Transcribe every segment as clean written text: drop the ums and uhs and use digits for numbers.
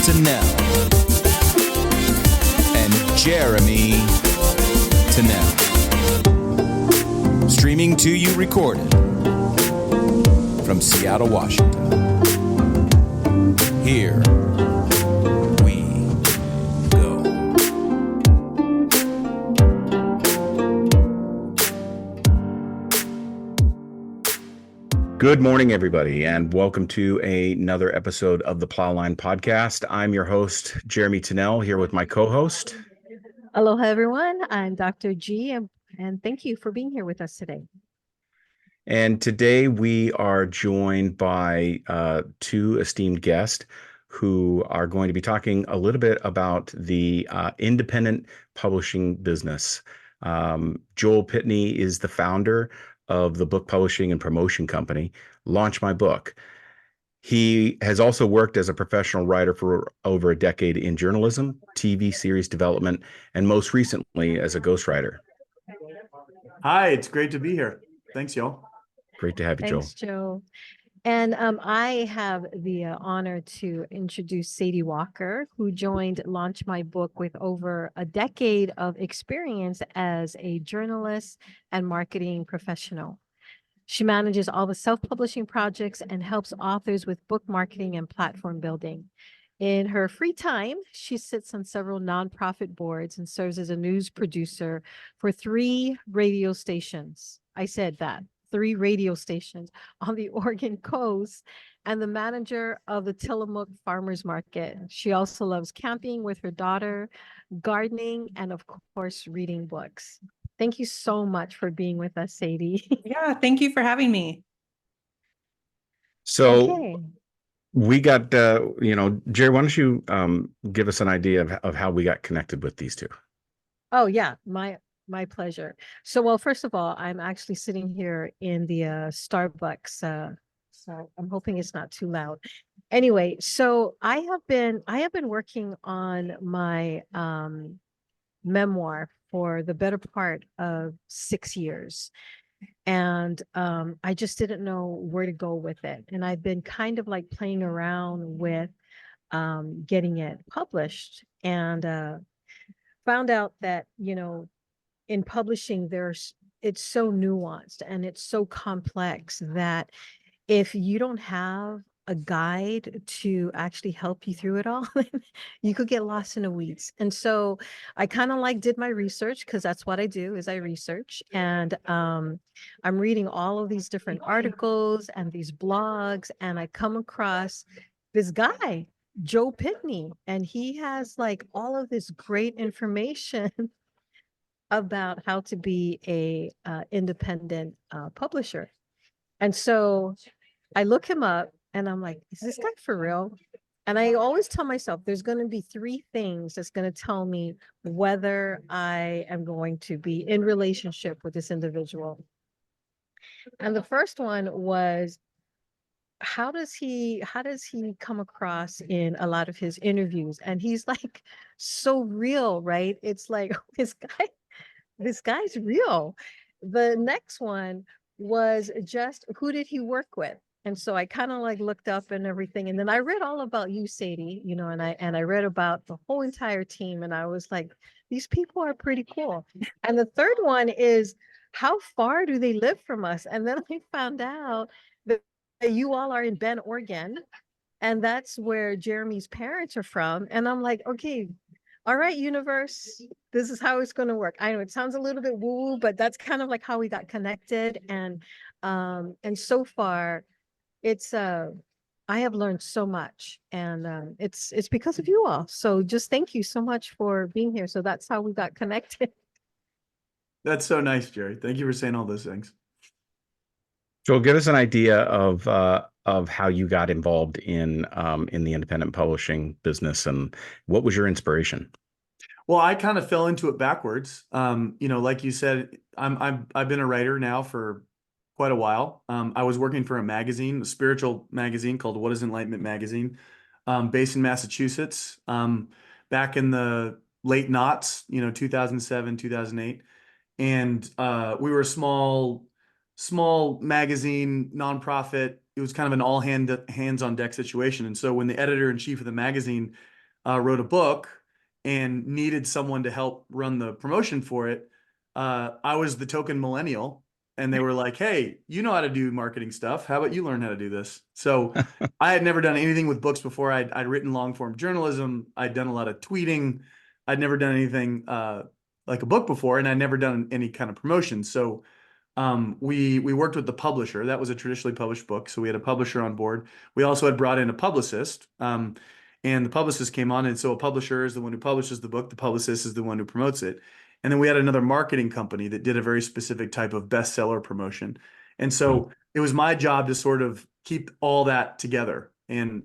Tennell and Jeremy Tennell. Streaming to you recorded from Seattle, Washington. Here we go. Good morning, everybody, and welcome to another episode of the Plowline podcast. I'm your host, Jeremy Tennell, here with my co-host. Aloha, everyone. I'm Dr. G, and thank you for being here with us today. And today we are joined by two esteemed guests who are going to be talking a little bit about the independent publishing business. Joel Pitney is the founder of the book publishing and promotion company, Launch My Book. He has also worked as a professional writer for over a decade in journalism, TV series development, and most recently as a ghostwriter. Hi, it's great to be here. Thanks, y'all. Great to have you, Joel. Thanks, Joe. And I have the honor to introduce Sayde Walker, who joined Launch My Book with over a decade of experience as a journalist and marketing professional. She manages all the self-publishing projects and helps authors with book marketing and platform building. In her free time, she sits on several nonprofit boards and serves as a news producer for 3 radio stations. I said that. 3 radio stations on the Oregon coast, and the manager of the Tillamook Farmers Market. She also loves camping with her daughter, gardening, and of course, reading books. Thank you so much for being with us, Sayde. Yeah, thank you for having me. So Okay. we got, Jerry, why don't you give us an idea of how we got connected with these two? Oh, yeah, my pleasure. So, well, first of all, I'm actually sitting here in the Starbucks, so I'm hoping it's not too loud. Anyway, so I have been working on my memoir for the better part of 6 years. And I just didn't know where to go with it. And I've been kind of like playing around with getting it published, and found out that, in publishing, it's so nuanced and it's so complex that if you don't have a guide to actually help you through it all, you could get lost in the weeds. And so I kind of like did my research, because that's what I do, is I research. And I'm reading all of these different articles and these blogs, and I come across this guy, Joel Pitney, and he has like all of this great information about how to be a independent publisher. And so I look him up and I'm like, is this guy for real? And I always tell myself there's going to be 3 things that's going to tell me whether I am going to be in relationship with this individual. And the first one was, how does he come across in a lot of his interviews? And he's like so real, right? It's like, this guy's real. The next one was just, who did he work with? And so I kind of like looked up and everything. And then I read all about you, Sayde, and I read about the whole entire team. And I was like, these people are pretty cool. And the third one is, how far do they live from us? And then I found out that you all are in Bend, Oregon. And that's where Jeremy's parents are from. And I'm like, okay, all right, universe, this is how it's going to work. I know it sounds a little bit woo-woo, but that's kind of like how we got connected. And so far, it's I have learned so much, and it's because of you all. So just thank you so much for being here. So that's how we got connected. That's so nice, Jerry. Thank you for saying all those things. Joel, give us an idea of how you got involved in the independent publishing business, and what was your inspiration? Well, I kind of fell into it backwards. Like you said, I've been a writer now for quite a while. I was working for a magazine, a spiritual magazine called What is Enlightenment Magazine, based in Massachusetts, back in the late noughts, 2007, 2008. And we were a small magazine, nonprofit. was kind of an all hands on deck situation. And so when the editor-in-chief of the magazine wrote a book and needed someone to help run the promotion for it, I was the token millennial. And they were like, hey, you know how to do marketing stuff. How about you learn how to do this? So I had never done anything with books before. I'd written long form journalism. I'd done a lot of tweeting. I'd never done anything like a book before, and I'd never done any kind of promotion. So we worked with the publisher. That was a traditionally published book. So we had a publisher on board. We also had brought in a publicist. And the publicist came on. And so a publisher is the one who publishes the book. The publicist is the one who promotes it. And then we had another marketing company that did a very specific type of bestseller promotion. And so it was my job to sort of keep all that together and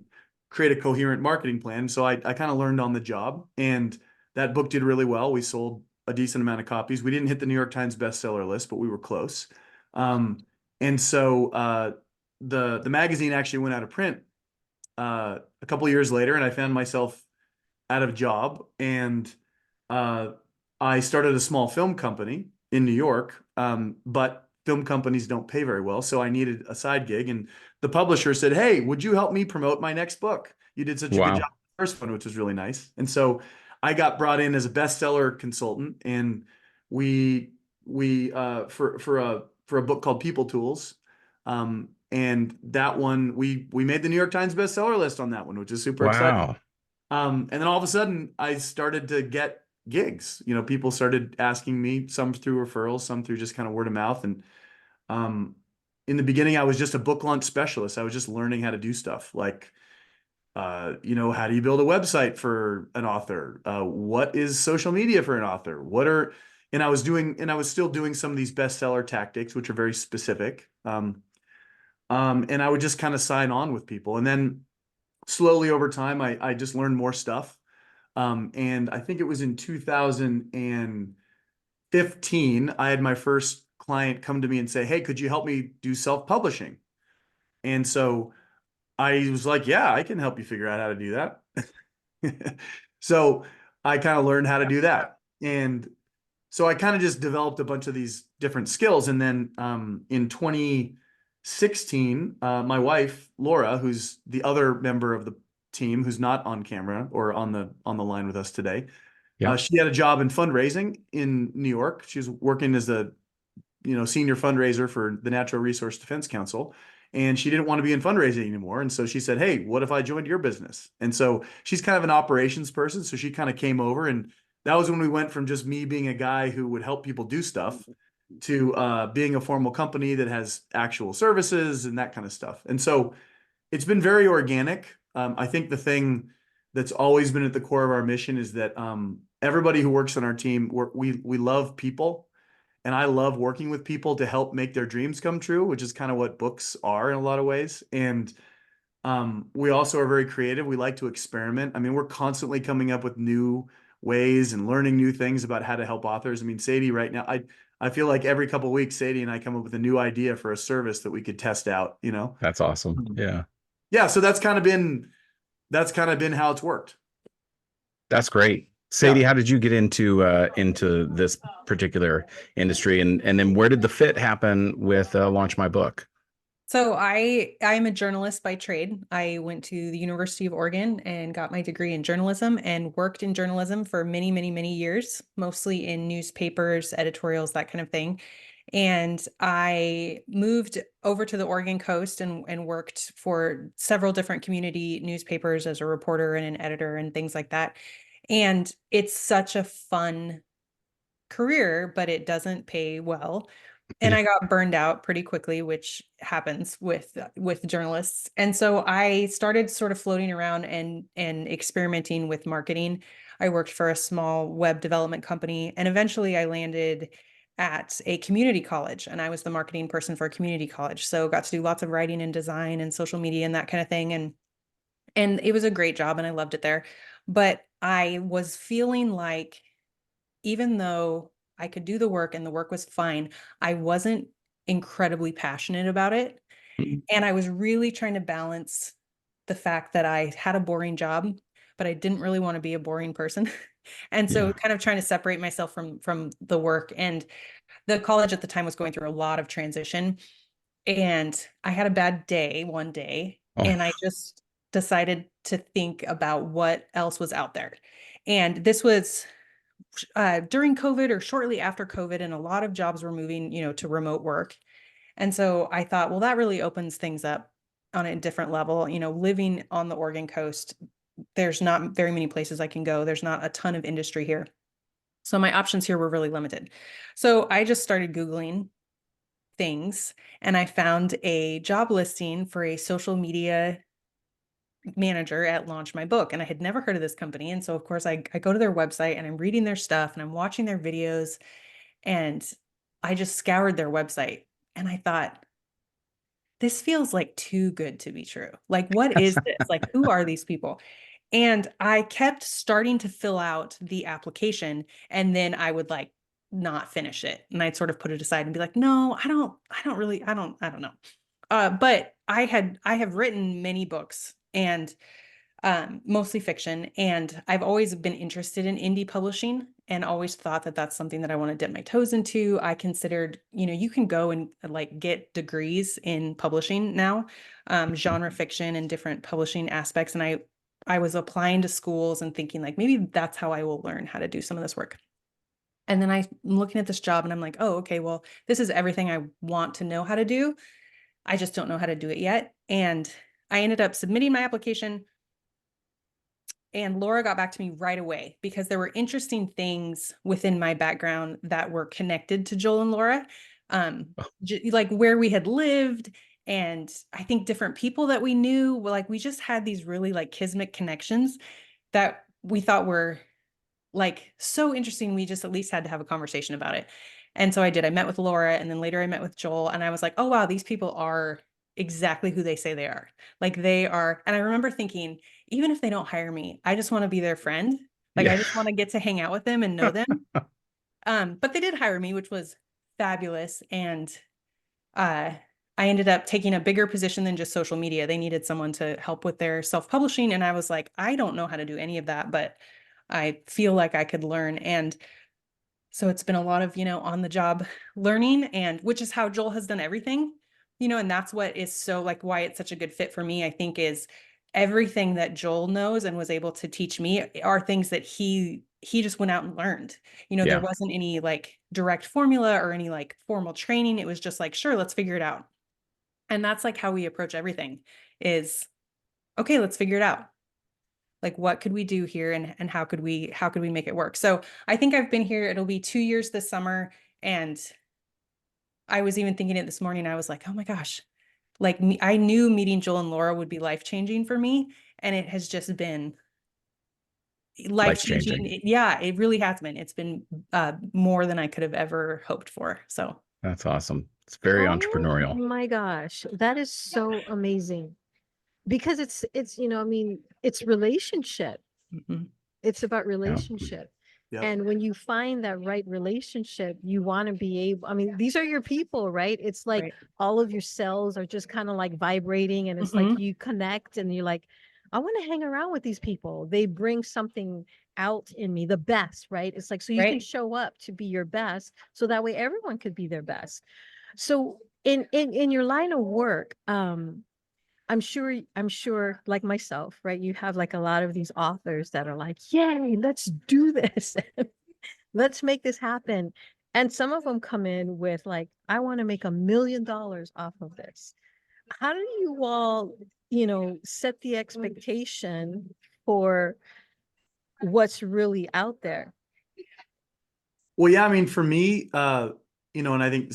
create a coherent marketing plan. So I kind of learned on the job, and that book did really well. We sold a decent amount of copies. We didn't hit the New York Times bestseller list, but we were close. And so the magazine actually went out of print a couple of years later, and I found myself out of a job, and I started a small film company in New York, but film companies don't pay very well. So I needed a side gig, and the publisher said, hey, would you help me promote my next book? You did such a good job with the first one, which was really nice. And so I got brought in as a bestseller consultant, and we for a book called People Tools. And that one, we made the New York Times bestseller list on that one, which is super exciting. And then all of a sudden I started to get gigs. People started asking me, some through referrals, some through just kind of word of mouth. And in the beginning, I was just a book launch specialist. I was just learning how to do stuff like, how do you build a website for an author? What is social media for an author? And I was still doing some of these bestseller tactics, which are very specific. And I would just kind of sign on with people. And then slowly over time, I just learned more stuff. And I think it was in 2015, I had my first client come to me and say, hey, could you help me do self-publishing? And so I was like, yeah, I can help you figure out how to do that. So I kind of learned how to do that. And so I kind of just developed a bunch of these different skills. And then in 2016, my wife, Laura, who's the other member of the team who's not on camera or on the line with us today, she had a job in fundraising in New York. She was working as a senior fundraiser for the Natural Resource Defense Council, and she didn't want to be in fundraising anymore. And so she said, hey, what if I joined your business? And so she's kind of an operations person. So she kind of came over, and that was when we went from just me being a guy who would help people do stuff to being a formal company that has actual services and that kind of stuff. And so it's been very organic. I think the thing that's always been at the core of our mission is that everybody who works on our team, we love people. And I love working with people to help make their dreams come true, which is kind of what books are in a lot of ways. And we also are very creative. We like to experiment. I mean, we're constantly coming up with new ways and learning new things about how to help authors. I mean, Sayde right now, I feel like every couple of weeks, Sayde and I come up with a new idea for a service that we could test out, That's awesome. Yeah. Yeah. So that's kind of been how it's worked. That's great. Sayde, how did you get into this particular industry, and then where did the fit happen with Launch My Book? So I'm a journalist by trade. I went to the University of Oregon and got my degree in journalism and worked in journalism for many, many, many years, mostly in newspapers, editorials, that kind of thing. And I moved over to the Oregon coast and worked for several different community newspapers as a reporter and an editor and things like that. And it's such a fun career, but it doesn't pay well. And I got burned out pretty quickly, which happens with journalists. And so I started sort of floating around and experimenting with marketing. I worked for a small web development company, and eventually I landed at a community college, and I was the marketing person for a community college. So got to do lots of writing and design and social media and that kind of thing. And it was a great job, and I loved it there. But I was feeling like, even though I could do the work and the work was fine, I wasn't incredibly passionate about it. And I was really trying to balance the fact that I had a boring job, but I didn't really want to be a boring person. And so kind of trying to separate myself from the work. And the college at the time was going through a lot of transition. And I had a bad day one day, Oh, and I just decided to think about what else was out there. And this was during COVID or shortly after COVID, and a lot of jobs were moving, to remote work. And so I thought, well, that really opens things up on a different level. Living on the Oregon coast, there's not very many places I can go. There's not a ton of industry here. So my options here were really limited. So I just started Googling things, and I found a job listing for a social media manager at Launch My Book. And I had never heard of this company. And so, of course, I go to their website and I'm reading their stuff and I'm watching their videos. And I just scoured their website and I thought, this feels like too good to be true. Like, what is this? Like, who are these people? And I kept starting to fill out the application, and then I would like not finish it. And I'd sort of put it aside and be like, no, I don't know. But I have written many books, and mostly fiction. And I've always been interested in indie publishing and always thought that that's something that I want to dip my toes into. I considered, you can go and like get degrees in publishing now, genre fiction and different publishing aspects. And I was applying to schools and thinking like, maybe that's how I will learn how to do some of this work. And then I'm looking at this job and I'm like, oh, okay, well, this is everything I want to know how to do. I just don't know how to do it yet. And I ended up submitting my application. And Laura got back to me right away because there were interesting things within my background that were connected to Joel and Laura, like where we had lived. And I think different people that we knew, like we just had these really like kismet connections that we thought were like so interesting. We just at least had to have a conversation about it. And so I did. I met with Laura, and then later I met with Joel, and I was like, oh, wow, these people are exactly who they say they are. Like they are. And I remember thinking, even if they don't hire me, I just want to be their friend. Like yeah. I just want to get to hang out with them and know them. But they did hire me, which was fabulous. And uh, I ended up taking a bigger position than just social media. They needed someone to help with their self-publishing. And I was like, I don't know how to do any of that, but I feel like I could learn. And so it's been a lot of, on the job learning, and which is how Joel has done everything, and that's what is so like why it's such a good fit for me, I think, is everything that Joel knows and was able to teach me are things that he just went out and learned. There Yeah. wasn't any like direct formula or any like formal training. It was just like, sure, let's figure it out. And that's like how we approach everything is, okay, let's figure it out. Like, what could we do here, and how could we make it work? So I think I've been here, it'll be 2 years this summer. And I was even thinking it this morning. I was like, oh my gosh, like I knew meeting Joel and Laura would be life-changing for me. And it has just been Life-changing. life-changing. Yeah, it really has been. It's been more than I could have ever hoped for. So That's awesome. It's very Oh entrepreneurial. my gosh, that is so amazing. Because it's, I mean, it's relationship. mhm, It's about Yeah. relationship. Yep. And when you find that right relationship, you want to be able, I mean, these are your people, right? It's like right. all of your cells are just kind of like vibrating, and it's like Mhm, you connect and you're like, I want to hang around with these people. They bring something out in me, the best, right? It's like, so you can right. show up to be your best, so that way everyone could be their best. So in your line of work, I'm sure like myself, right? You have like a lot of these authors that are like, yay, let's do this. Let's make this happen. And some of them come in with like, I want to make $1 million off of this. How do you all, set the expectation for what's really out there? Well, yeah, I mean, for me, and I think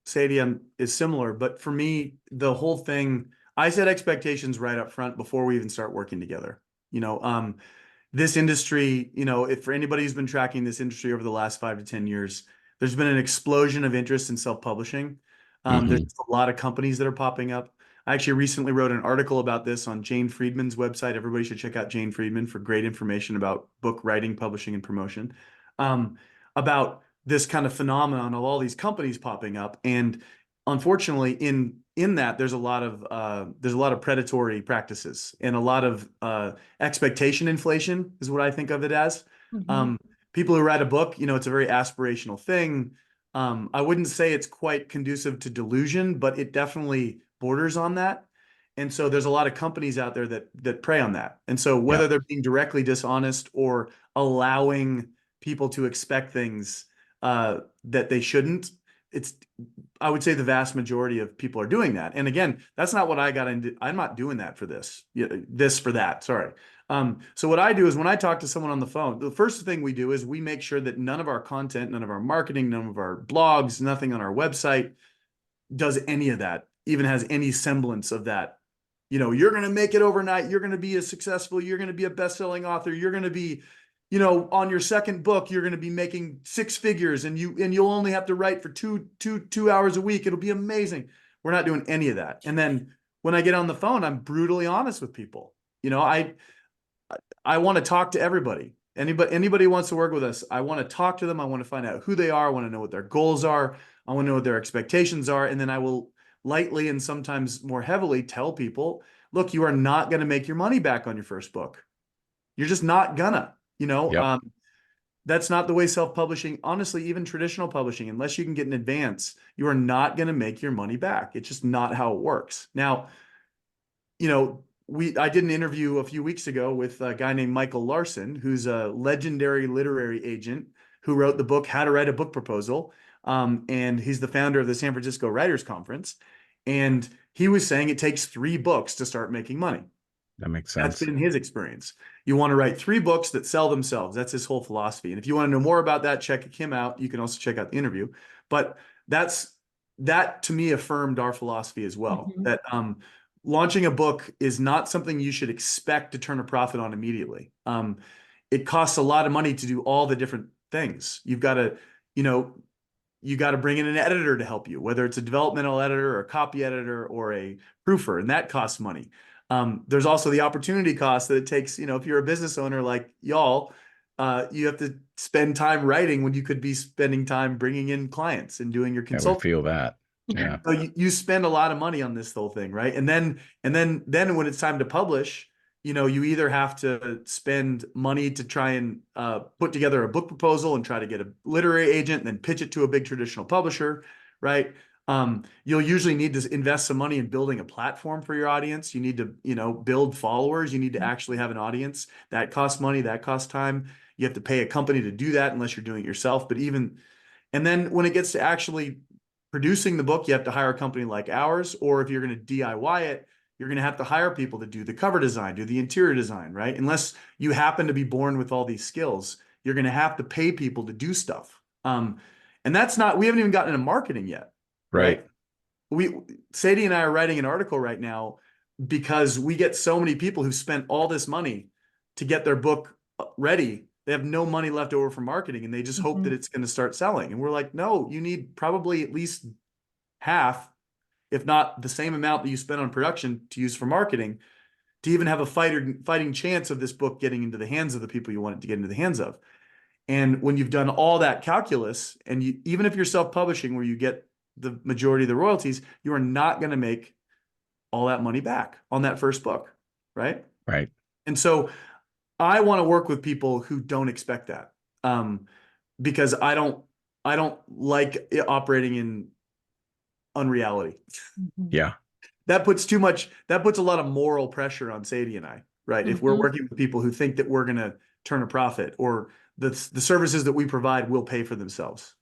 Sadie is similar, but for me, the whole thing, I set expectations right up front before we even start working together. This industry, if for anybody who's been tracking this industry over the last 5 to 10 years, there's been an explosion of interest in self-publishing. There's Mhm. just a lot of companies that are popping up. I actually recently wrote an article about this on Jane Friedman's website. Everybody should check out Jane Friedman for great information about book writing, publishing, and promotion. About this kind of phenomenon of all these companies popping up. And unfortunately, in that there's a lot of predatory practices and a lot of expectation inflation is what I think of it as. Mhm, People who write a book, it's a very aspirational thing. I wouldn't say it's quite conducive to delusion, but it definitely borders on that. And so there's a lot of companies out there that prey on that. And so whether Yep. they're being directly dishonest or allowing people to expect things that they shouldn't, it's I would say the vast majority of people are doing that. And again, that's not what I got into. I'm not doing that for this, this for that. Sorry. So what I do is when I talk to someone on the phone, the first thing we do is we make sure that none of our content, none of our marketing, none of our blogs, nothing on our website does any of that, even has any semblance of that. You're going to make it overnight. You're going to be you're going to be a best-selling author. You're going to be, on your second book, you're going to be making six figures and you'll only have to write for two hours a week. It'll be amazing. We're not doing any of that. And then when I get on the phone, I'm brutally honest with people. I want to talk to everybody. Anybody who wants to work with us, I want to talk to them. I want to find out who they are. I want to know what their goals are. I want to know what their expectations are. And then I will lightly and sometimes more heavily tell people, look, you are not going to make your money back on your first book. You're just not gonna, Yep. That's not the way self-publishing, honestly, even traditional publishing, unless you can get an advance, you are not going to make your money back. It's just not how it works. Now, I did an interview a few weeks ago with a guy named Michael Larson, who's a legendary literary agent who wrote the book How to Write a Book Proposal. And he's the founder of the San Francisco Writers Conference. And he was saying it takes 3 books to start making money. That makes That's sense. been his experience. You want to write 3 books that sell themselves. That's his whole philosophy. And if you want to know more about that, check him out. You can also check out the interview. But that to me affirmed our philosophy as well. Mhm. That launching a book is not something you should expect to turn a profit on immediately. It costs a lot of money to do all the different things. You've got to, you got to bring in an editor to help you, whether it's a developmental editor or a copy editor or a proofer, and that costs money. There's also the opportunity cost that it takes, if you're a business owner like y'all, you have to spend time writing when you could be spending time bringing in clients and doing your Yeah, we consulting. feel that. Yeah. So you spend a lot of money on this whole thing, right? And then when it's time to publish, you either have to spend money to try and put together a book proposal and try to get a literary agent and then pitch it to a big traditional publisher, right? You'll usually need to invest some money in building a platform for your audience. You need to, build followers. You need to actually have an audience. That costs money. That costs time. You have to pay a company to do that unless you're doing it yourself. And then when it gets to actually producing the book, you have to hire a company like ours, or if you're going to DIY it, you're going to have to hire people to do the cover design, do the interior design, right? Unless you happen to be born with all these skills, you're going to have to pay people to do stuff. And we haven't even gotten into marketing yet, right? Sayde and I are writing an article right now because we get so many people who spent all this money to get their book ready. They have no money left over for marketing and they just hope that it's going to start selling. And we're like, no, you need probably at least half, if not the same amount that you spent on production to use for marketing to even have a fighting chance of this book getting into the hands of the people you want it to get into the hands of. And when you've done all that calculus, and even if you're self-publishing where you get the majority of the royalties, you are not going to make all that money back on that first book, right? Right. And so I want to work with people who don't expect that, because I don't like operating in unreality. Yeah. That puts a lot of moral pressure on Sayde and I, right? If we're working with people who think that we're going to turn a profit or the services that we provide will pay for themselves.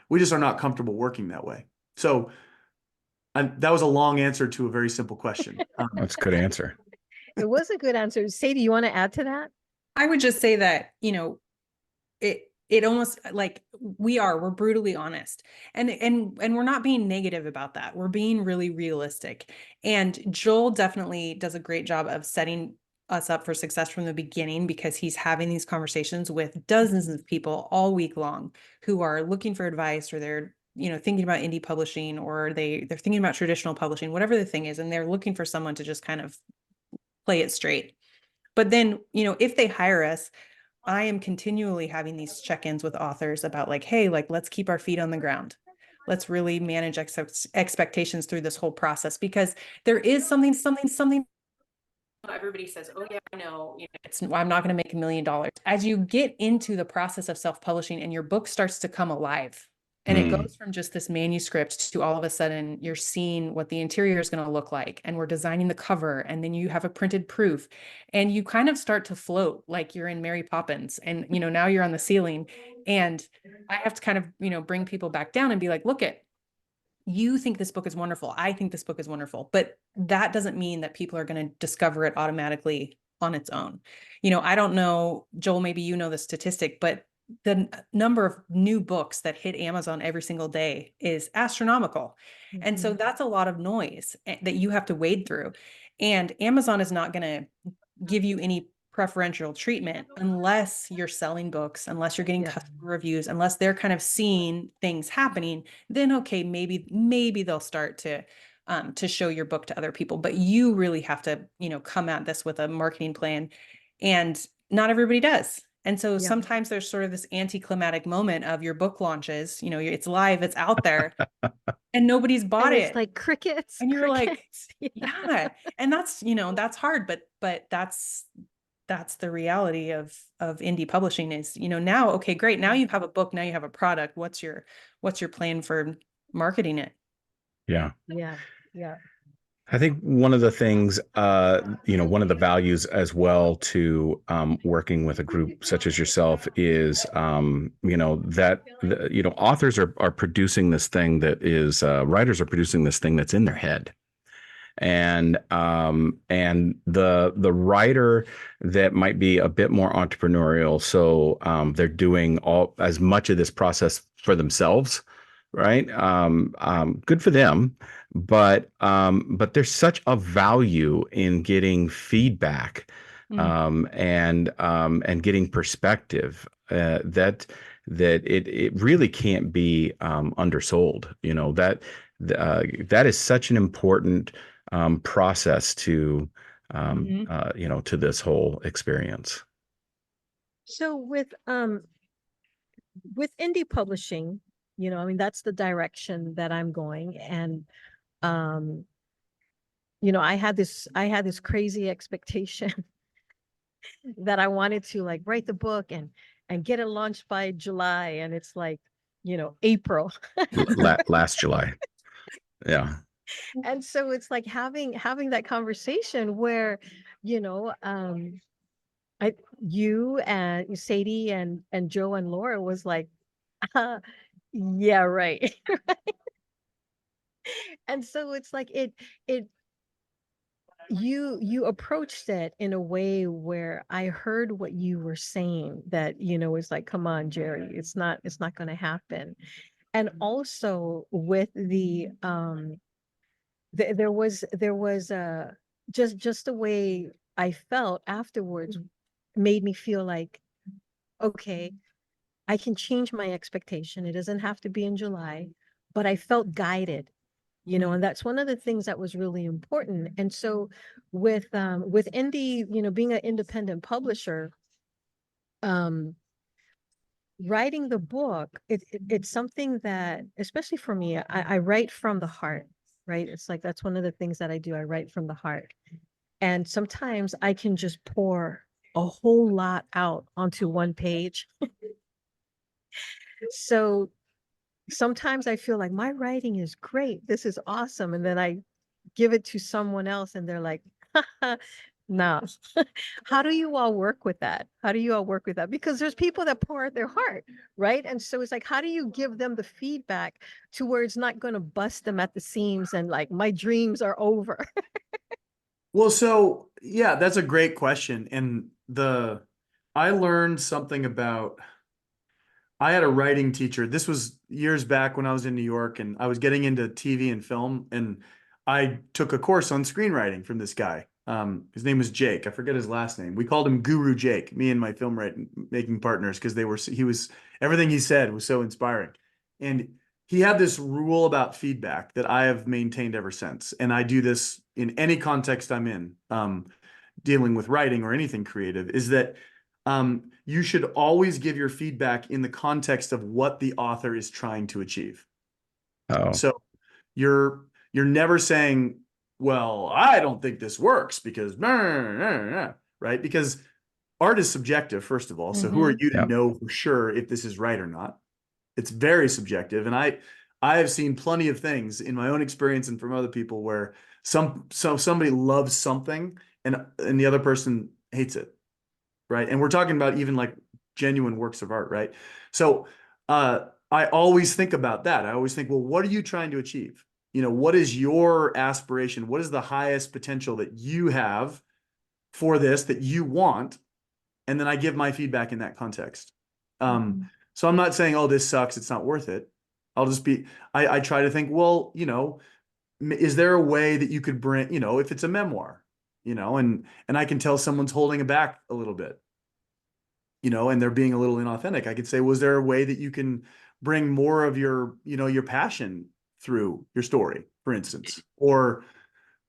We just are not comfortable working that way. So that was a long answer to a very simple question. That's a good answer. It was a good answer. Sadie, you want to add to that? I would just say that, it almost like we're brutally honest and we're not being negative about that. We're being really realistic. And Joel definitely does a great job of setting us up for success from the beginning because he's having these conversations with dozens of people all week long who are looking for advice or they're, thinking about indie publishing or they're thinking about traditional publishing, whatever the thing is. And they're looking for someone to just kind of play it straight. But then, if they hire us, I am continually having these check-ins with authors about like, hey, like, let's keep our feet on the ground. Let's really manage expectations through this whole process because there is something. Everybody says, oh yeah, I know, I'm not going to make $1 million. As you get into the process of self-publishing and your book starts to come alive And it goes from just this manuscript to all of a sudden you're seeing what the interior is going to look like. And we're designing the cover. And then you have a printed proof. And you kind of start to float like you're in Mary Poppins. And, now you're on the ceiling. And I have to kind of, bring people back down and be like, look at, you think this book is wonderful. I think this book is wonderful. But that doesn't mean that people are going to discover it automatically on its own. I don't know, Joel, maybe you know the statistic, but the number of new books that hit Amazon every single day is astronomical. And so that's a lot of noise that you have to wade through. And Amazon is not going to give you any preferential treatment unless you're selling books, unless you're getting customer reviews, unless they're kind of seeing things happening. Then, okay, maybe they'll start to show your book to other people. But you really have to, come at this with a marketing plan, and not everybody does. And so sometimes there's sort of this anticlimactic moment of your book launches, it's live, it's out there, and nobody's bought it. It's like crickets. And you're crickets. like, yeah. And that's, that's hard, but that's the reality of indie publishing is, now, okay, great. Now you have a book, now you have a product. What's your plan for marketing it? Yeah. Yeah. Yeah. I think one of the things, one of the values as well to working with a group such as yourself is, that authors are producing this thing that is, writers are producing this thing that's in their head. And the writer that might be a bit more entrepreneurial, so they're doing as much of this process for themselves, right? Good for them, but there's such a value in getting feedback and getting perspective that it really can't be undersold. That is such an important process to to this whole experience. So with indie publishing, that's the direction that I'm going. And I had this crazy expectation that I wanted to like write the book and get it launched by July, and it's like, April. Last July. Yeah. And so it's like having that conversation where, you and Sayde and Joe and Laura was like, yeah, right. And so it's like you approached it in a way where I heard what you were saying, that, it's like, come on, Jerry, it's not going to happen. And also with the there was just the way I felt afterwards made me feel like, okay, I can change my expectation. It doesn't have to be in July, but I felt guided, and that's one of the things that was really important. And so with indie, being an independent publisher, writing the book, it's something that, especially for me, I write from the heart, right? It's like, that's one of the things that I do. I write from the heart. And sometimes I can just pour a whole lot out onto one page. So sometimes I feel like my writing is great. This is awesome. And then I give it to someone else and they're like, no. How do you all work with that? Because there's people that pour out their heart, right? And so it's like, how do you give them the feedback to where it's not going to bust them at the seams and like, my dreams are over? Well, so yeah, that's a great question. And I learned something about, I had a writing teacher. This was years back when I was in New York and I was getting into TV and film, and I took a course on screenwriting from this guy. His name was Jake. I forget his last name. We called him Guru Jake, me and my film making partners, because everything he said was so inspiring. And he had this rule about feedback that I have maintained ever since. And I do this in any context I'm in, dealing with writing or anything creative, is that you should always give your feedback in the context of what the author is trying to achieve. Oh. So you're never saying, well, I don't think this works because, right? Because art is subjective, first of all. So who are you to know for sure if this is right or not? It's very subjective. And I have seen plenty of things in my own experience and from other people where somebody loves something and the other person hates it. Right. And we're talking about even like genuine works of art. Right. So I always think about that. I always think, well, what are you trying to achieve? You know, what is your aspiration? What is the highest potential that you have for this that you want? And then I give my feedback in that context. So I'm not saying, oh, this sucks, it's not worth it. I'll just be, I try to think, well, you know, is there a way that you could bring, you know, if it's a memoir, you know, and I can tell someone's holding it back a little bit, you know, and they're being a little inauthentic. I could say, was there a way that you can bring more of your, you know, your passion through your story, for instance? Or,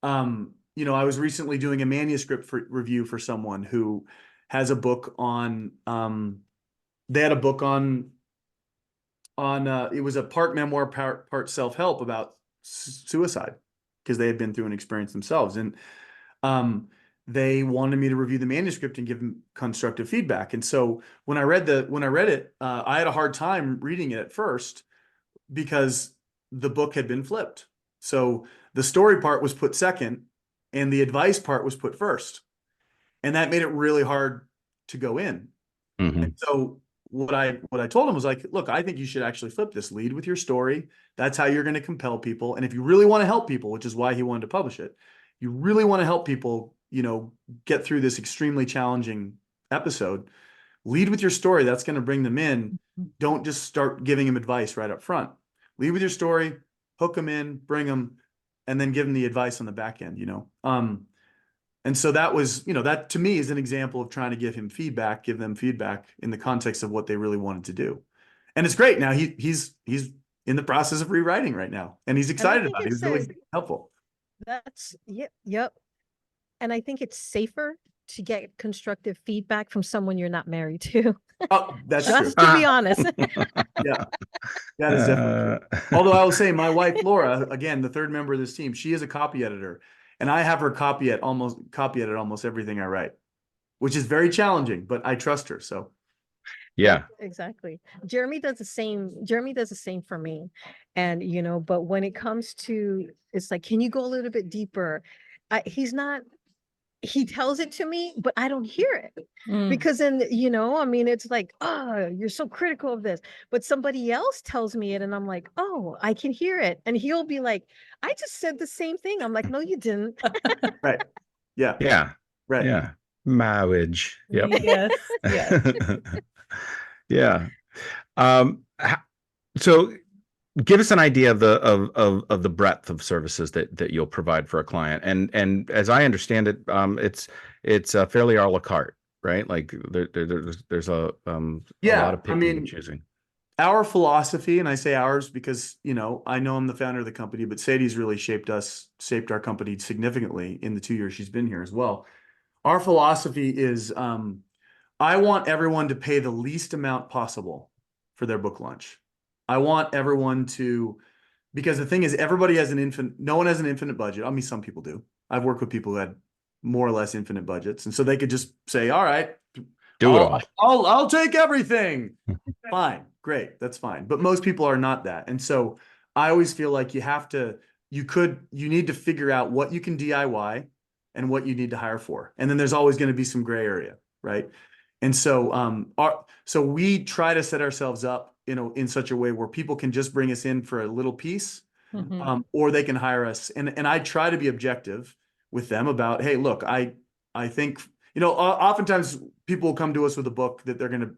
you know, I was recently doing a manuscript review for someone who has a book on, they had a book on it was a part memoir, part self-help about suicide because they had been through an experience themselves. And they wanted me to review the manuscript and give them constructive feedback. And so when I read it, I had a hard time reading it at first because the book had been flipped. So the story part was put second and the advice part was put first. And that made it really hard to go in. And so what I told him was like, look, I think you should actually flip this. Lead with your story. That's how you're going to compel people. And if you really want to help people, which is why he wanted to publish it, you really want to help people, you know, get through this extremely challenging episode, lead with your story. That's going to bring them in. Don't just start giving them advice right up front. Lead with your story, hook them in, bring them, and then give them the advice on the back end, you know. And so that was, you know, that to me is an example of trying to give them feedback in the context of what they really wanted to do. And it's great. Now he's in the process of rewriting right now, and he's excited about it. It's really helpful. That's yep. And I think it's safer to get constructive feedback from someone you're not married to. Oh, that's just true. to be honest. Yeah, that is definitely true. Although I will say my wife, Laura, again, the third member of this team, she is a copy editor. And I have her copy edit almost everything I write, which is very challenging, but I trust her. So yeah. Exactly. Jeremy does the same for me. And, you know, but when it comes to, it's like, can you go a little bit deeper? He tells it to me, but I don't hear it because then, you know, I mean, it's like, oh, you're so critical of this, but somebody else tells me it and I'm like, oh, I can hear it. And he'll be like, I just said the same thing. I'm like, no, you didn't. Right. Yeah. Yeah. Right. Yeah. Marriage. Yep. Yes. Yes. Yeah. So give us an idea of the breadth of services that you'll provide for a client. And as I understand it, it's fairly a la carte, right? Like there's a lot of picking and choosing. Our philosophy, and I say ours because, you know, I know I'm the founder of the company, but Sayde's really shaped our company significantly in the 2 years she's been here as well. Our philosophy is, I want everyone to pay the least amount possible for their book launch. I want everyone to, because the thing is, no one has an infinite budget. I mean, some people do. I've worked with people who had more or less infinite budgets. And so they could just say, all right, do it all. I'll take everything. Fine. Great. That's fine. But most people are not that. And so I always feel like you need to figure out what you can DIY and what you need to hire for. And then there's always going to be some gray area. Right. And so, so we try to set ourselves up, you know, in such a way where people can just bring us in for a little piece, or they can hire us. And I try to be objective with them about, hey, look, I think, you know, oftentimes people will come to us with a book that they're going to,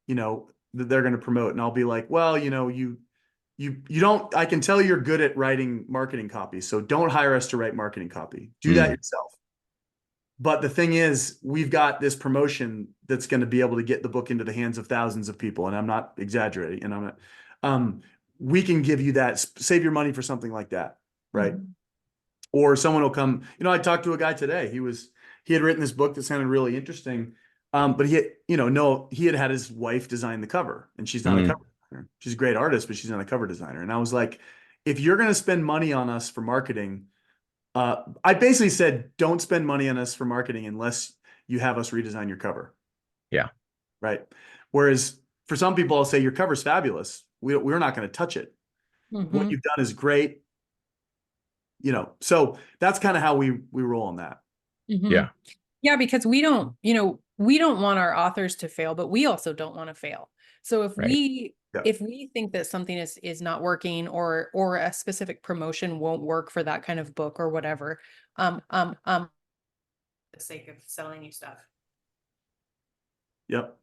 you know, that they're going to promote. And I'll be like, well, you know, you don't, I can tell you're good at writing marketing copy. So don't hire us to write marketing copy. Do that yourself. But the thing is, we've got this promotion that's going to be able to get the book into the hands of thousands of people. And I'm not exaggerating. And I'm not, we can give you that, save your money for something like that. Right. Or someone will come, you know, I talked to a guy today. He had written this book that sounded really interesting. But he had his wife design the cover, and she's not a cover designer. She's a great artist, but she's not a cover designer. And I was like, if you're going to spend money on us for marketing, I basically said, don't spend money on us for marketing unless you have us redesign your cover. Yeah. Right. Whereas for some people, I'll say your cover's fabulous. we're not going to touch it. What Mhm. you've done is great. So that's kind of how we roll on that. Mhm. Yeah. Yeah, because we don't want our authors to fail, but we also don't want to fail. So if Right. Yeah. if we think that something is not working, or a specific promotion won't work for that kind of book or whatever, for the sake of selling you stuff. Yep.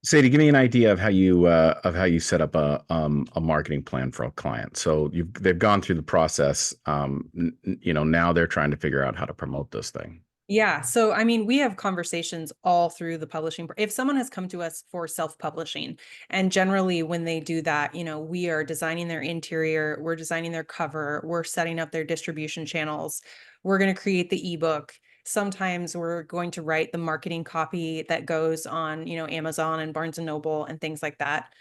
Sadie, give me an idea of how you set up a marketing plan for a client. So they've gone through the process. Now they're trying to figure out how to promote this thing. Yeah. So, I mean, we have conversations all through the publishing. If someone has come to us for self-publishing, and generally when they do that, we are designing their interior, we're designing their cover, we're setting up their distribution channels, we're going to create the ebook. Sometimes we're going to write the marketing copy that goes on, Amazon and Barnes and Noble and things like that.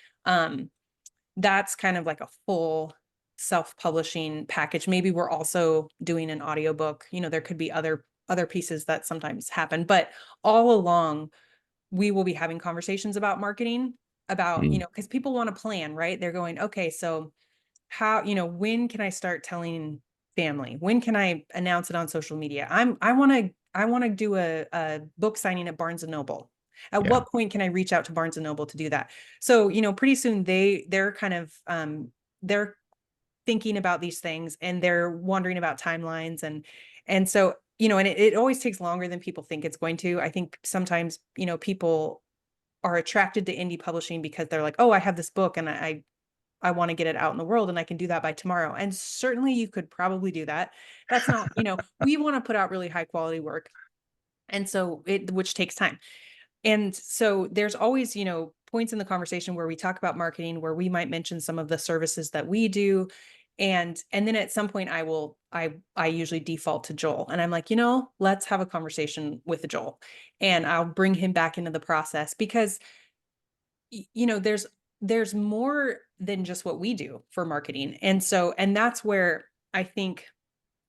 That's kind of like a full self-publishing package. Maybe we're also doing an audiobook. There could be other pieces that sometimes happen, but all along we will be having conversations about marketing, about, Mm. because people want to plan, right? They're going, okay, so how, when can I start telling family? When can I announce it on social media? I want to do a book signing at Barnes and Noble. At Yeah. what point can I reach out to Barnes and Noble to do that? So, pretty soon they're kind of they're thinking about these things, and they're wondering about timelines, and so, and it always takes longer than people think it's going to. I think sometimes, people are attracted to indie publishing because they're like, oh, I have this book and I want to get it out in the world, and I can do that by tomorrow. And certainly you could probably do that. That's not, we want to put out really high quality work. And so which takes time. And so there's always, points in the conversation where we talk about marketing, where we might mention some of the services that we do. And then at some point I usually default to Joel, and I'm like, let's have a conversation with Joel, and I'll bring him back into the process, because there's more than just what we do for marketing. And that's where I think,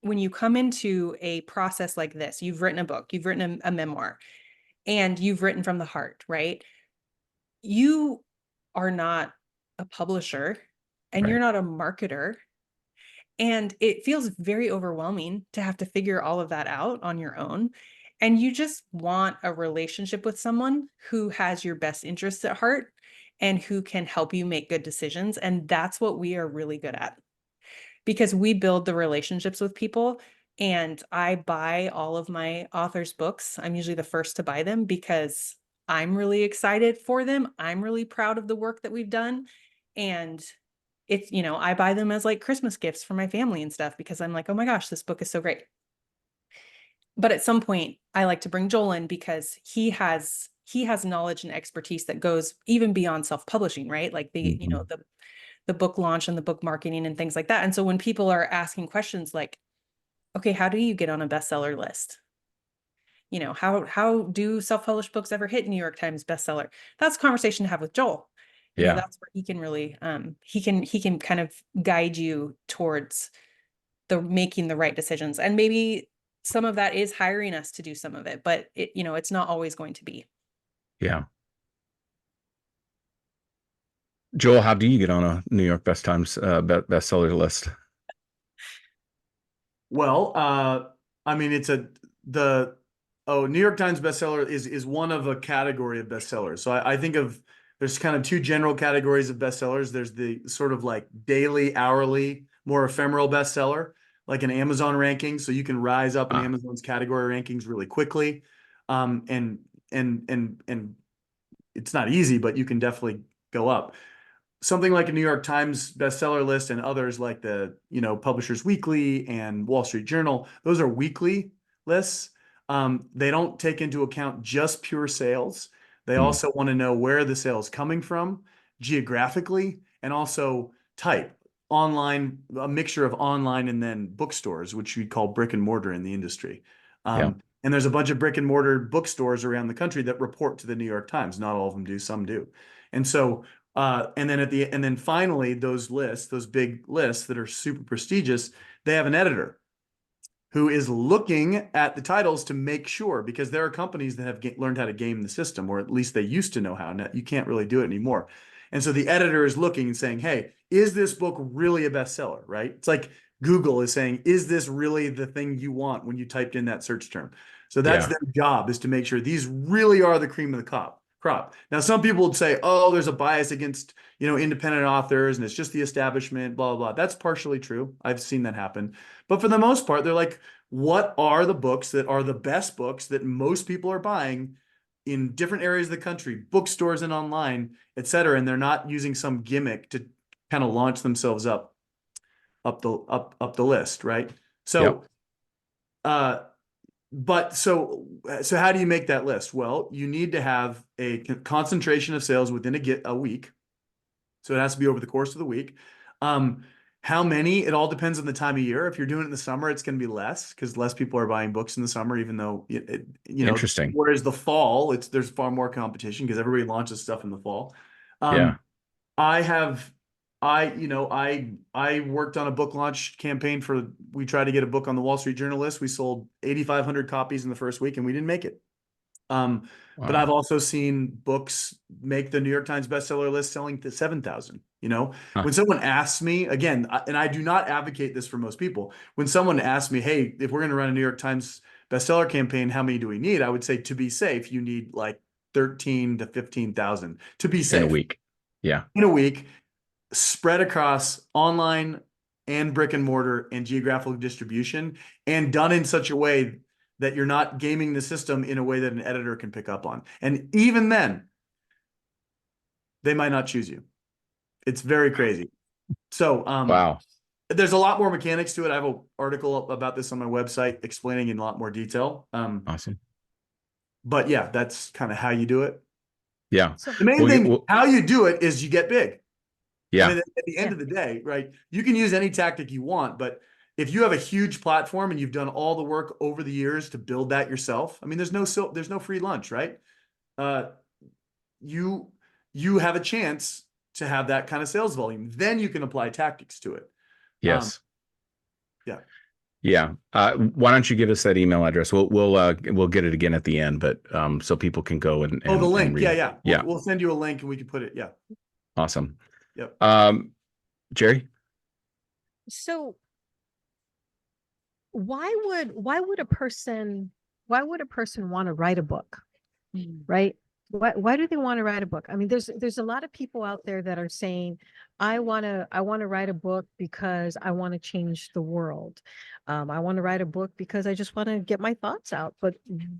when you come into a process like this, you've written a book, you've written a memoir, and you've written from the heart, right? You are not a publisher, and you're Right. not a marketer. And it feels very overwhelming to have to figure all of that out on your own. And you just want a relationship with someone who has your best interests at heart and who can help you make good decisions. And that's what we are really good at, because we build the relationships with people. And I buy all of my authors' books. I'm usually the first to buy them because I'm really excited for them. I'm really proud of the work that we've done. And it's, I buy them as like Christmas gifts for my family and stuff, because I'm like, oh my gosh, this book is so great. But at some point I like to bring Joel in, because he has knowledge and expertise that goes even beyond self-publishing, right? Like Mhm. the book launch and the book marketing and things like that. And so when people are asking questions like, okay, how do you get on a bestseller list? How do self-published books ever hit New York Times bestseller? That's a conversation to have with Joel. Yeah. That's where he can really he can kind of guide you towards the making the right decisions. And maybe some of that is hiring us to do some of it, but it's not always going to be. Yeah. Joel, how do you get on a New York bestseller list? Well, I mean, New York Times bestseller is one of a category of bestsellers. So I think there's kind of two general categories of bestsellers. There's the sort of like daily, hourly, more ephemeral bestseller, like an Amazon ranking. So you can rise up in Ah, Amazon's category rankings really quickly. And it's not easy, but you can definitely go up. Something like a New York Times bestseller list and others like the, Publishers Weekly and Wall Street Journal, those are weekly lists. They don't take into account just pure sales. They hmm. also want to know where the sales coming from geographically, and also type online, a mixture of online and then bookstores, which we call brick and mortar in the industry. Yeah. And there's a bunch of brick and mortar bookstores around the country that report to the New York Times. Not all of them do, some do. And so and then finally, those lists, those big lists that are super prestigious, they have an editor who is looking at the titles to make sure, because there are companies that have learned how to game the system, or at least they used to know how. Now you can't really do it anymore. And so the editor is looking and saying, hey, is this book really a bestseller, right? It's like Google is saying, is this really the thing you want when you typed in that search term? So that's Yeah. their job, is to make sure these really are the cream of the crop. Now, some people would say, oh, there's a bias against, independent authors and it's just the establishment, blah, blah, blah. That's partially true. I've seen that happen. But for the most part, they're like, what are the books that are the best books that most people are buying in different areas of the country, bookstores and online, et cetera, and they're not using some gimmick to kind of launch themselves up the list, right? So, but so how do you make that list? Well, you need to have a concentration of sales within a week. So it has to be over the course of the week. How many? It all depends on the time of year. If you're doing it in the summer, it's going to be less because less people are buying books in the summer, even though Interesting. Whereas the fall, there's far more competition because everybody launches stuff in the fall. Yeah. I worked on a book launch campaign we tried to get a book on the Wall Street Journal list. We sold 8,500 copies in the first week and we didn't make it. But I've also seen books make the New York Times bestseller list selling to 7,000. When someone asks me again, and I do not advocate this for most people, when someone asks me, hey, if we're going to run a New York Times bestseller campaign, how many do we need? I would say, to be safe, you need like 13 to 15,000 to be safe in a week. Yeah. In a week, spread across online and brick and mortar and geographical distribution, and done in such a way that you're not gaming the system in a way that an editor can pick up on. And even then, they might not choose you. It's very crazy. So Wow. there's a lot more mechanics to it. I have an article about this on my website explaining in a lot more detail. Awesome. But yeah, that's kind of how you do it. Yeah. So The main thing, how you do it is you get big. Yeah. I mean, at the end of the day, right? You can use any tactic you want, but if you have a huge platform and you've done all the work over the years to build that yourself, I mean, there's no free lunch, right? You have a chance to have that kind of sales volume. Then you can apply tactics to it. Yes. Yeah. Yeah. Why don't you give us that email address? We'll get it again at the end, but so people can go and the link. read. Yeah. We'll send you a link and we can put it. Yeah. Awesome. Yep. Jerry? So why would a person want to write a book? Right? Why do they want to write a book? I mean, there's a lot of people out there that are saying, I want to write a book because I want to change the world. I want to write a book because I just want to get my thoughts out. But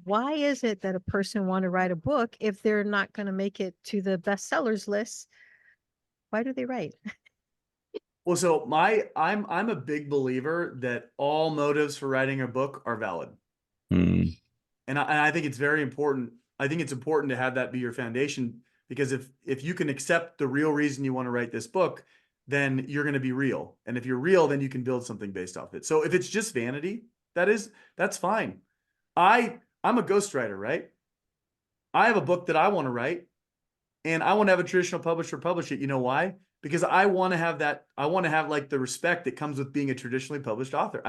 why is it that a person want to write a book if they're not going to make it to the bestsellers list? Why do they write? Well, so I'm a big believer that all motives for writing a book are valid. Mm. And I think it's very important. I think it's important to have that be your foundation, because if you can accept the real reason you want to write this book, then you're going to be real. And if you're real, then you can build something based off it. So if it's just vanity, that's fine. I'm a ghostwriter, right? I have a book that I want to write and I want to have a traditional publisher publish it. You know why? Because I want to have that. I want to have like the respect that comes with being a traditionally published author.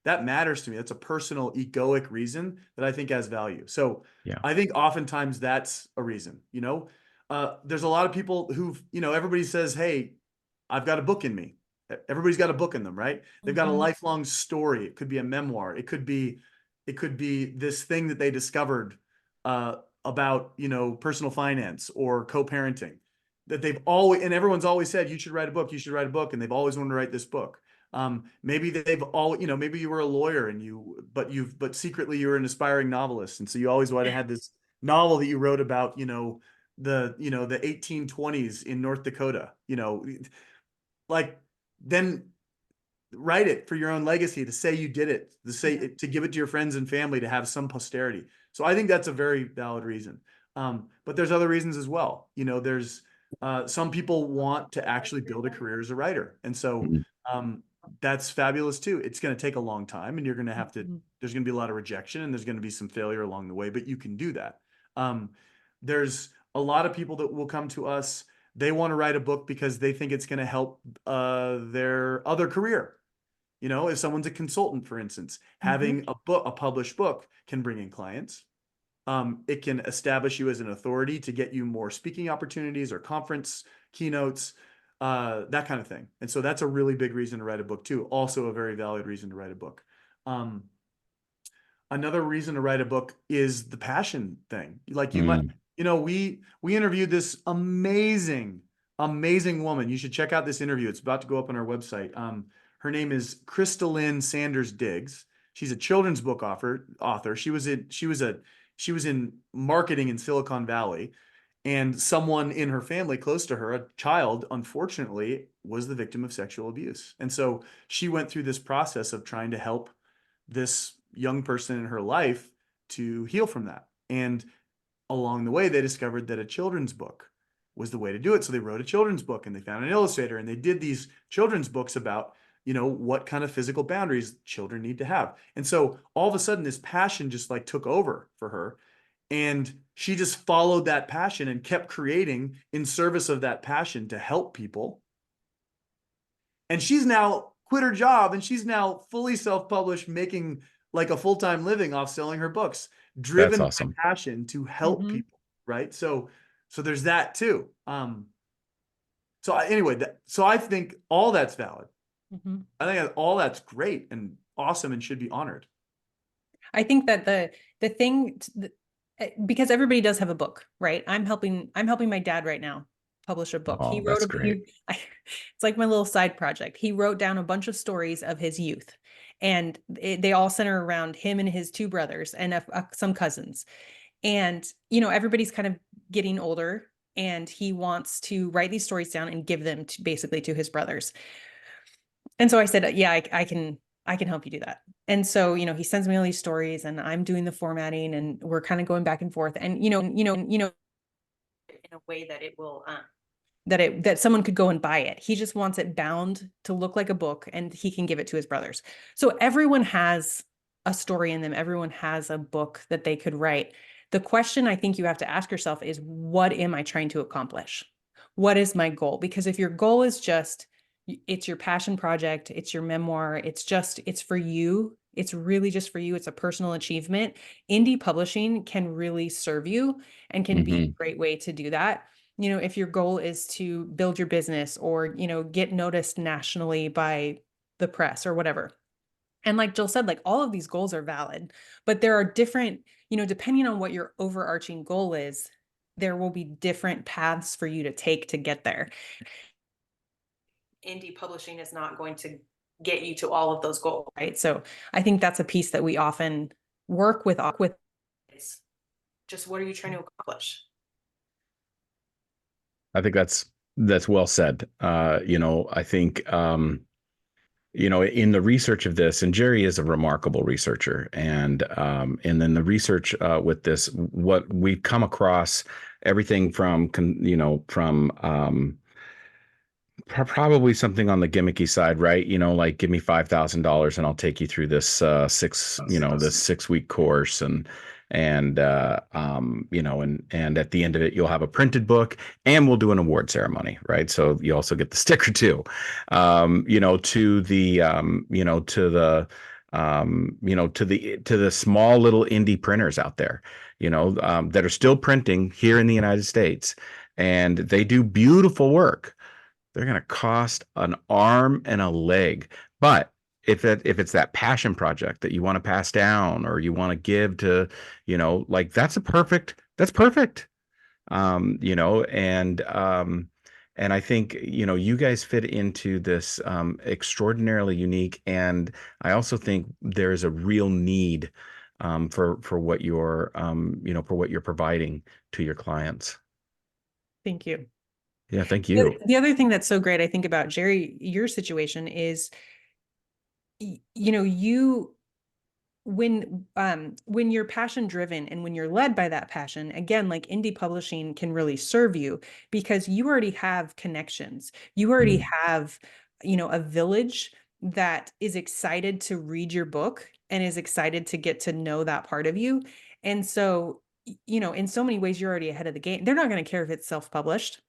That matters to me. That's a personal egoic reason that I think has value. So Yeah. I think oftentimes that's a reason, there's a lot of people everybody says, hey, I've got a book in me. Everybody's got a book in them, right? They've got a lifelong story. It could be a memoir. It could be this thing that they discovered about, personal finance or co-parenting that and everyone's always said, you should write a book, you should write a book. And they've always wanted to write this book. Maybe maybe you were a lawyer but secretly you were an aspiring novelist. And so you always wanted to have this novel that you wrote about, the 1820s in North Dakota, then write it for your own legacy, to say you did it, to give it to your friends and family, to have some posterity. So I think that's a very valid reason. But there's other reasons as well. There's some people want to actually build a career as a writer. And so that's fabulous too. It's going to take a long time and you're going to have to, there's going to be a lot of rejection and there's going to be some failure along the way, but you can do that. There's a lot of people that will come to us. They want to write a book because they think it's going to help their other career. If someone's a consultant, for instance, having a published book can bring in clients. It can establish you as an authority to get you more speaking opportunities or conference keynotes, that kind of thing. And so that's a really big reason to write a book too. Also a very valid reason to write a book. Another reason to write a book is the passion thing. Like you might, we interviewed this amazing woman. You should check out this interview. It's about to go up on our website. Her name is Crystalline Sanders Diggs. She's a children's book author. She was in marketing in Silicon Valley, and someone in her family close to her, a child, unfortunately, was the victim of sexual abuse. And so she went through this process of trying to help this young person in her life to heal from that. And along the way, they discovered that a children's book was the way to do it. So they wrote a children's book, and they found an illustrator, and they did these children's books about, what kind of physical boundaries children need to have. And so all of a sudden this passion just like took over for her. And she just followed that passion and kept creating in service of that passion to help people. And she's now quit her job, and she's now fully self-published, making like a full-time living off selling her books, driven by passion to help people. Right. So there's that too. So I think all that's valid. I think all that's great and awesome and should be honored. I think that the thing, because everybody does have a book, right? I'm helping my dad right now publish a book. He wrote it's like my little side project. He wrote down a bunch of stories of his youth, and they all center around him and his two brothers and some cousins. And, everybody's kind of getting older, and he wants to write these stories down and give them basically to his brothers. And so I said, yeah, I can help you do that. And so, he sends me all these stories, and I'm doing the formatting, and we're kind of going back and forth, and, in a way that it will, that someone could go and buy it. He just wants it bound to look like a book, and he can give it to his brothers. So everyone has a story in them. Everyone has a book that they could write. The question I think you have to ask yourself is, what am I trying to accomplish? What is my goal? Because if your goal is it's your passion project, it's your memoir, it's for you, it's really just for you, it's a personal achievement, indie publishing can really serve you and can be a great way to do that. If your goal is to build your business or, get noticed nationally by the press or whatever. And like Joel said, like all of these goals are valid, but there are different, depending on what your overarching goal is, there will be different paths for you to take to get there. Indie publishing is not going to get you to all of those goals, right? So I think that's a piece that we often work with is just, what are you trying to accomplish? I think that's well said. I think, in the research of this, and Jerry is a remarkable researcher, and then the research with this, what we've come across, everything from probably something on the gimmicky side, right? Like, give me $5,000 and I'll take you through this 6-week course, and at the end of it, you'll have a printed book, and we'll do an award ceremony, right? So you also get the sticker too, to the small little indie printers out there, that are still printing here in the United States, and they do beautiful work. They're going to cost an arm and a leg. But if it's that passion project that you want to pass down, or you want to give to, that's perfect. And I think, you guys fit into this extraordinarily unique. And I also think there is a real need for what you're, for what you're providing to your clients. Thank you. Yeah, thank you. The other thing that's so great, I think, about Jerry, your situation is, when you're passion driven and when you're led by that passion, again, like indie publishing can really serve you because you already have connections. You already have, a village that is excited to read your book and is excited to get to know that part of you. And so, in so many ways, you're already ahead of the game. They're not going to care if it's self-published.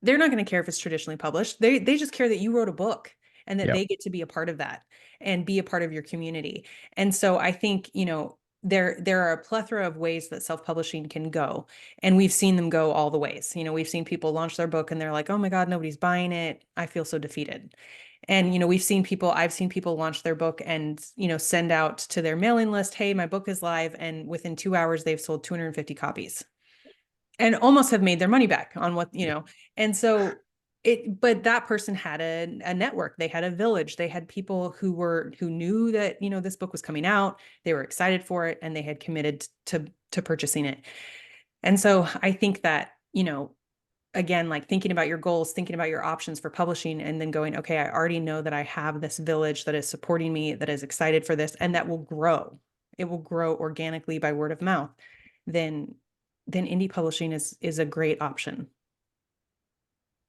They're not going to care if it's traditionally published. They just care that you wrote a book and that they get to be a part of that and be a part of your community. And so I think, there are a plethora of ways that self-publishing can go, and we've seen them go all the ways. We've seen people launch their book and they're like, oh my God, nobody's buying it. I feel so defeated. And, I've seen people launch their book and, send out to their mailing list, hey, my book is live. And within 2 hours, they've sold 250 copies and almost have made their money back on what, and so but that person had a network, they had a village, they had people who knew that, this book was coming out, they were excited for it, and they had committed to purchasing it. And so I think that, again, like thinking about your goals, thinking about your options for publishing, and then going, okay, I already know that I have this village that is supporting me, that is excited for this, and that will grow. It will grow organically by word of mouth. Then indie publishing is a great option.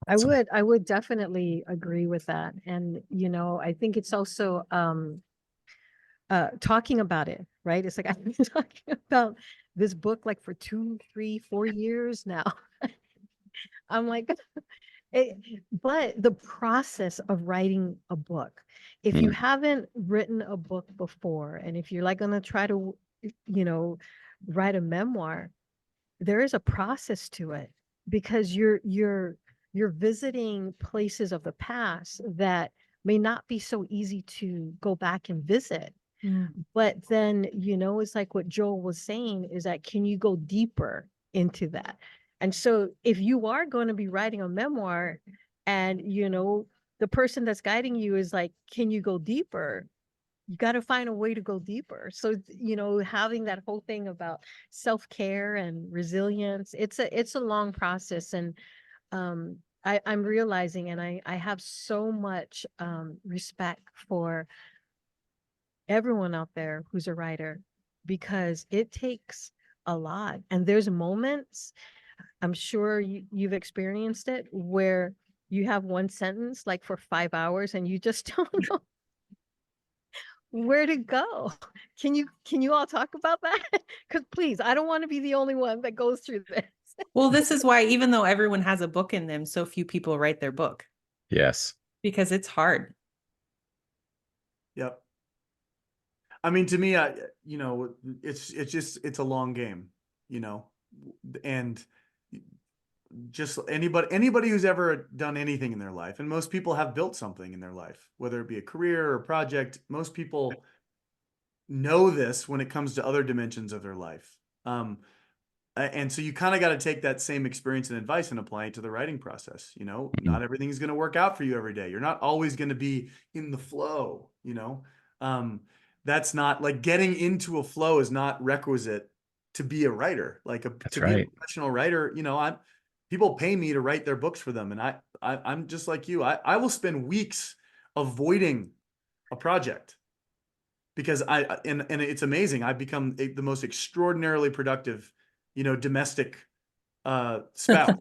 I would definitely agree with that. And, I think it's also talking about it, right? It's like I've been talking about this book like for 2, 3, 4 years now. I'm like, but the process of writing a book, if you haven't written a book before, and if you're like going to try to, write a memoir, there is a process to it, because you're visiting places of the past that may not be so easy to go back and visit. But then, it's like what Joel was saying, is that can you go deeper into that? And so if you are going to be writing a memoir and, the person that's guiding you is like, can you go deeper? You got to find a way to go deeper. So, having that whole thing about self-care and resilience, it's a long process. And I'm realizing, and I have so much respect for everyone out there who's a writer, because it takes a lot. And there's moments, I'm sure you've experienced it, where you have one sentence like for 5 hours and you just don't know where to go. Can you all talk about that? Because please, I don't want to be the only one that goes through this. Well, this is why, even though everyone has a book in them, so few people write their book. Yes. Because it's hard. Yep. I mean, to me, it's a long game, and just anybody who's ever done anything in their life, and most people have built something in their life, whether it be a career or a project, most people know this when it comes to other dimensions of their life. And so you kind of got to take that same experience and advice and apply it to the writing process. Not everything's going to work out for you every day. You're not always going to be in the flow, that's not like getting into a flow is not requisite to be a writer. Like That's be right. a professional writer, people pay me to write their books for them. And I'm just like you, I will spend weeks avoiding a project because and it's amazing. I've become the most extraordinarily productive, domestic spouse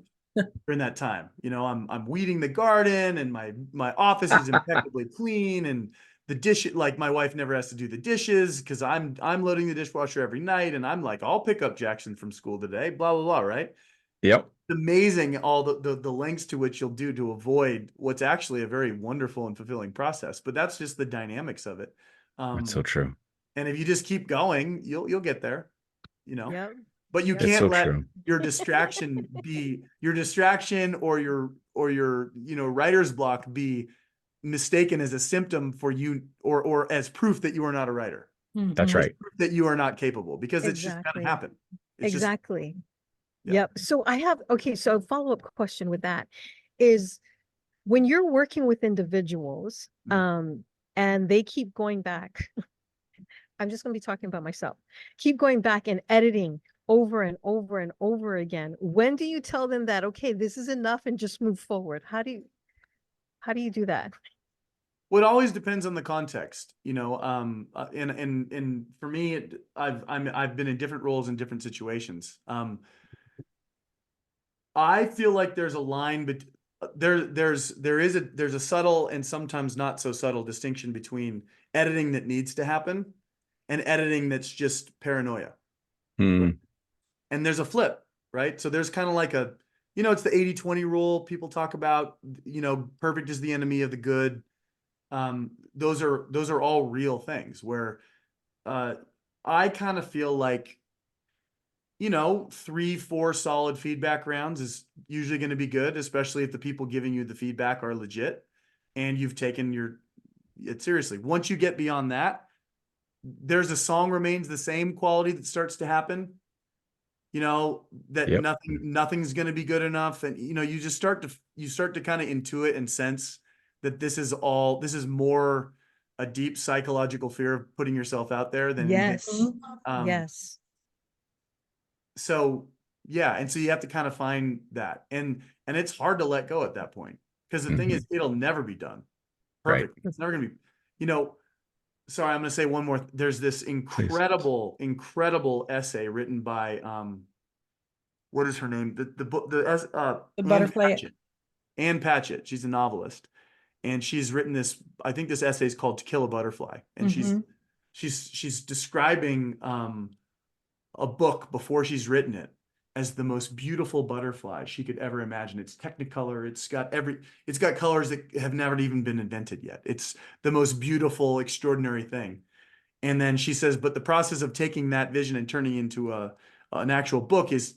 during that time. I'm weeding the garden, and my office is impeccably clean, and the dish, like my wife never has to do the dishes because I'm loading the dishwasher every night, and I'm like, I'll pick up Jackson from school today, blah blah blah, right? Yep. It's amazing all the lengths to which you'll do to avoid what's actually a very wonderful and fulfilling process. But that's just the dynamics of it. That's so true. And if you just keep going, you'll get there, Yep. But you Yep. It's can't so let true. your distraction be your distraction, or your writer's block be mistaken as a symptom for you, or as proof that you are not a writer. That's right. Proof that you are not capable, because it's just Exactly. gonna happen. It's just, Exactly. yeah. Yep. So so a follow-up question with that is, when you're working with individuals, and they keep going back, I'm just going to be talking about myself, keep going back and editing over and over and over again. When do you tell them that, okay, this is enough, and just move forward? How do you do that? Well, it always depends on the context, and for me, I've been in different roles in different situations. I feel like there's a line, but there's a subtle and sometimes not so subtle distinction between editing that needs to happen and editing that's just paranoia. Mm. And there's a flip, right? So there's kind of like it's the 80-20 rule people talk about, perfect is the enemy of the good. Those are all real things where I kind of feel like, 3-4 solid feedback rounds is usually going to be good, especially if the people giving you the feedback are legit and you've taken it seriously. Once you get beyond that, there's a song remains the same quality that starts to happen, that Yep. nothing's going to be good enough. And, you just start to kind of intuit and sense that this is more a deep psychological fear of putting yourself out there than anything. Yes. Um, Yes. So yeah. And so you have to kind of find that. And it's hard to let go at that point. Because the thing is, it'll never be done Right. perfect. It's never going to be, sorry, I'm going to say one more. There's this incredible essay written by, what is her name? The book, The butterfly. Ann Patchett. She's a novelist, and she's written this. I think this essay is called "To Kill a Butterfly," and she's describing a book before she's written it as the most beautiful butterfly she could ever imagine. It's Technicolor. It's got colors that have never even been invented yet. It's the most beautiful, extraordinary thing. And then she says, but the process of taking that vision and turning into an actual book is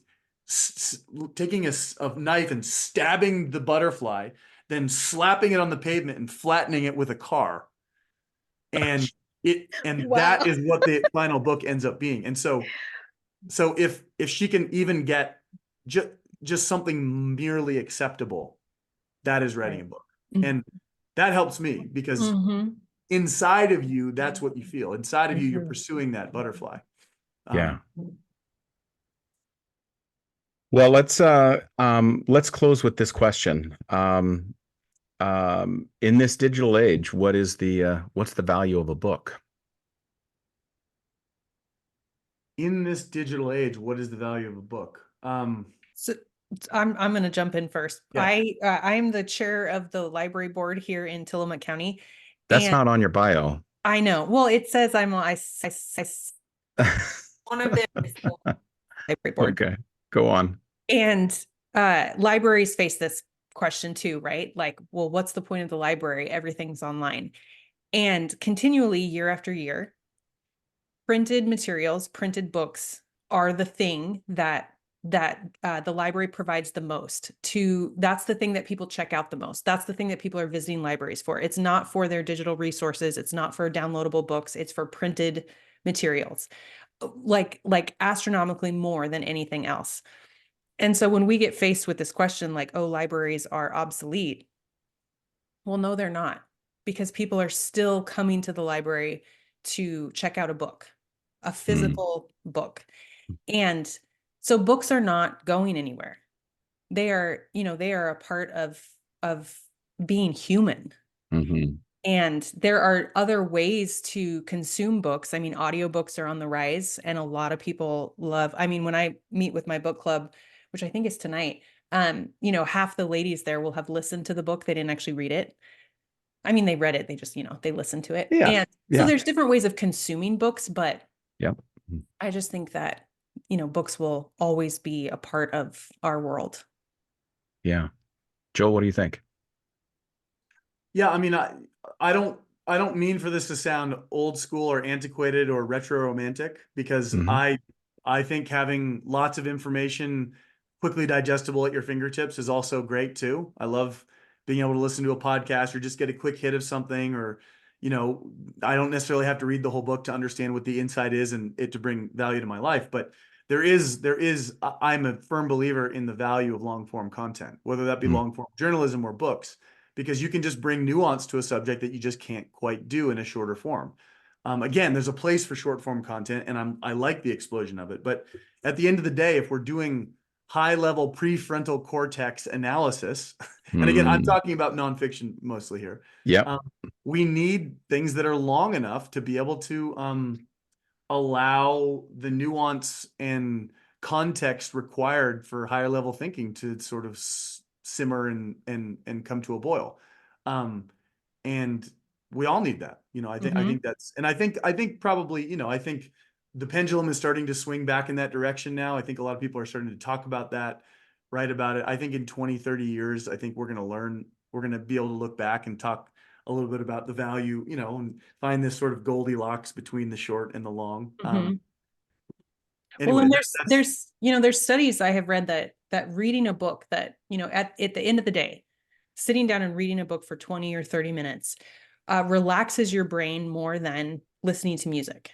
taking a knife and stabbing the butterfly, then slapping it on the pavement and flattening it with a car. And that is what the final book ends up being. And so if she can even get just something merely acceptable, that is writing a book. And that helps me because inside of you, that's what you feel. Inside of you, you're pursuing that butterfly. Yeah. Well, let's close with this question. In this digital age, what's the value of a book? In this digital age, what is the value of a book? So I'm going to jump in first. Yeah. I'm the chair of the library board here in Tillamook County. That's not on your bio. I know. Well, it says I'm one of them is the library board. Okay, go on. And libraries face this question too, right? Like, well, what's the point of the library? Everything's online. And continually, year after year, printed materials, printed books are the thing that the library provides the most to. That's the thing that people check out the most. That's the thing that people are visiting libraries for. It's not for their digital resources. It's not for downloadable books. It's for printed materials, like astronomically more than anything else. And so when we get faced with this question, like, oh, libraries are obsolete. Well, no, they're not, because people are still coming to the library to check out a book, a physical book. And so books are not going anywhere. They are a part of being human. And there are other ways to consume books. I mean, audiobooks are on the rise, and a lot of people love, when I meet with my book club, which I think is tonight, half the ladies there will have listened to the book. They didn't actually read it. They read it. They just, they listened to it. Yeah. And so there's different ways of consuming books, but I just think that, books will always be a part of our world. Yeah. Joel, what do you think? Yeah. I don't mean for this to sound old school or antiquated or retro romantic, because I think having lots of information quickly digestible at your fingertips is also great too. I love being able to listen to a podcast or just get a quick hit of something, or, I don't necessarily have to read the whole book to understand what the insight is and it to bring value to my life. But I'm a firm believer in the value of long form content, whether that be long form journalism or books, because you can just bring nuance to a subject that you just can't quite do in a shorter form. Again, there's a place for short form content, and I like the explosion of it. But at the end of the day, if we're doing high level prefrontal cortex analysis, and again, I'm talking about nonfiction mostly here. Yeah. We need things that are long enough to be able to allow the nuance and context required for higher level thinking to sort of simmer and come to a boil. And we all need that. I think that's, and I think probably, I think the pendulum is starting to swing back in that direction now. I think a lot of people are starting to talk about that, write about it. I think in 20, 30 years, I think we're going to be able to look back and talk a little bit about the value, and find this sort of Goldilocks between the short and the long. Well, Anyway, and that's there's studies I have read that reading a book that, at the end of the day, sitting down and reading a book for 20 or 30 minutes relaxes your brain more than listening to music.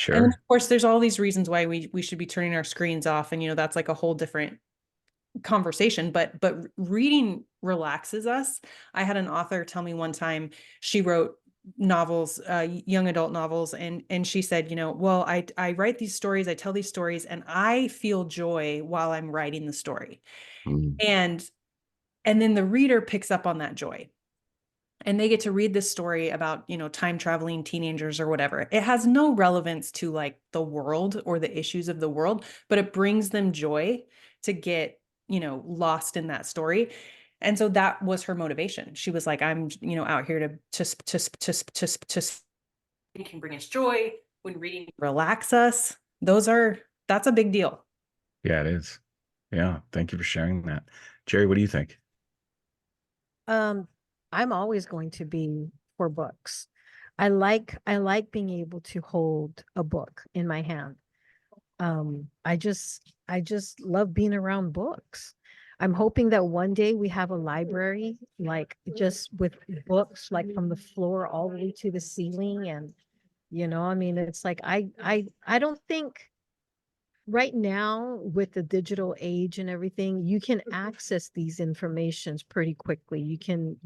And then, Sure. of course, there's all these reasons why we should be turning our screens off. And, that's like a whole different conversation, but reading relaxes us. I had an author tell me one time she wrote novels, young adult novels, and she said, well, I write these stories, I tell these stories, and I feel joy while I'm writing the story. Mm. And then the reader picks up on that joy. And they get to read this story about, time traveling teenagers or whatever. It has no relevance to like the world or the issues of the world, but it brings them joy to get, lost in that story. And so that was her motivation. She was like, I'm, out here to it can bring us joy when reading relax us. That's a big deal. Yeah, it is. Yeah. Thank you for sharing that. Jerry, what do you think? I'm always going to be for books. I like being able to hold a book in my hand. I just love being around books. I'm hoping that one day we have a library, like just with books, like from the floor all the way to the ceiling. And, I mean, it's like, I don't think right now with the digital age and everything, you can access these informations pretty quickly. You can,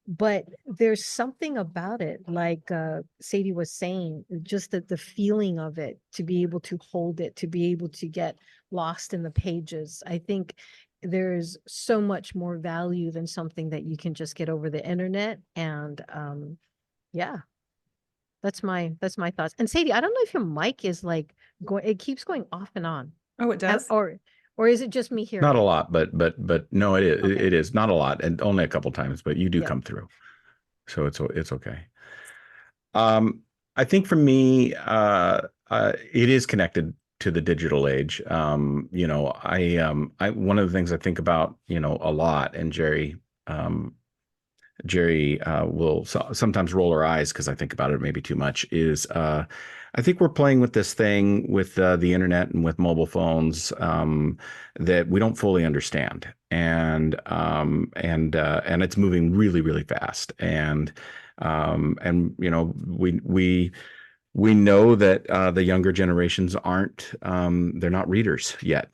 but there's something about it, like Sayde was saying, just the feeling of it, to be able to hold it, to be able to get lost in the pages. I think there's so much more value than something that you can just get over the internet. And yeah, that's my thoughts. And Sayde, I don't know if your mic is like going, it keeps going off and on. Oh, it does? Or is it just me hearing Not a it? lot, but no, it is. Okay. It is not a lot, and only a couple times, but you do Yeah. come through. So it's okay. I think for me, it is connected to the digital age. I one of the things I think about, a lot, and Jerry will sometimes roll her eyes because I think about it maybe too much, is I think we're playing with this thing with the internet and with mobile phones that we don't fully understand, and it's moving really, really fast, and we know that the younger generations they're not readers yet,